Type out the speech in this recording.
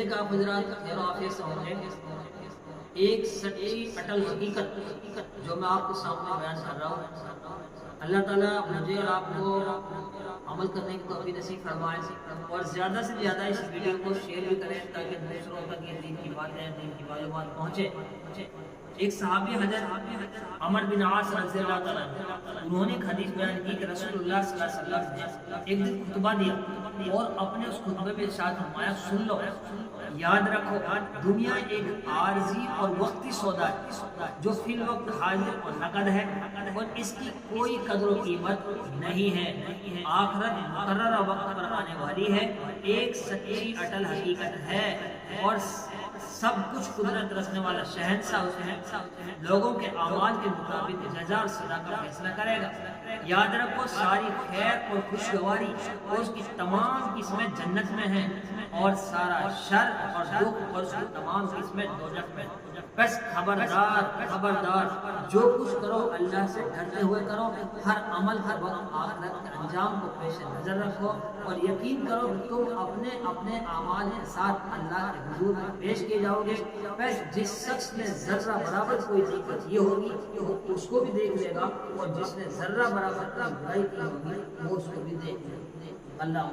امید آپ حضرات خیر و عافیت سے ہوں گے۔ ایک سچی اٹل حقیقت جو میں آپ کے سامنے بیان کر رہا ہوں، اللہ تعالیٰ مجھے اور آپ کو عمل کرنے کی توفیق نصیب فرمائے، اور زیادہ سے زیادہ اس ویڈیو کو شیئر بھی کریں تاکہ دوسروں تک یہ دین کی باتیں، دین کی معلومات پہنچے۔ ایک صحابی حضرت عمر بن عاص رضی اللہ تعالیٰ عنہ، انہوں نے ایک حدیث بیان کی کہ رسول اللہ صلی اللہ علیہ وسلم نے ایک دن خطبہ دیا اور اپنے اس خطبے میں ارشاد فرمایا، سن لو، یاد رکھو دنیا ایک عارضی اور وقتی سودا ہے جو فی الوقت حاضر اور نقد ہے، اور اس کی کوئی قدر و قیمت نہیں ہے۔ آخرت مقررہ وقت پر آنے والی ہے، ایک سچی اٹل حقیقت ہے، اور سب کچھ قدرت رکھنے والا شہنشاہ اس میں لوگوں کے اعمال کے مطابق جزا اور سزا کا فیصلہ کرے گا۔ یاد رکھو ساری خیر اور خوشگواری اور اس کی تمام قسمیں جنت میں ہیں، اور سارا شر اور دکھ اور اس کی تمام قسمیں دوزخ میں۔ بس خبردار خبردار، جو کچھ کرو اللہ سے ڈرتے ہوئے کرو، ہر عمل ہر وقت آخرت کے انجام کو پیش نظر رکھو، اور یقین کرو کہ تم اپنے اپنے اعمال کے ساتھ اللہ کے حضور میں پیش کیے جاؤ گے۔ بس جس شخص نے ذرہ برابر کوئی دقت یہ ہوگی وہ اس کو بھی دیکھ لے گا، اور جس نے ذرہ برابر کوئی برائی کی ہوگی وہ اس کو بھی دیکھ لے گا۔ اللہ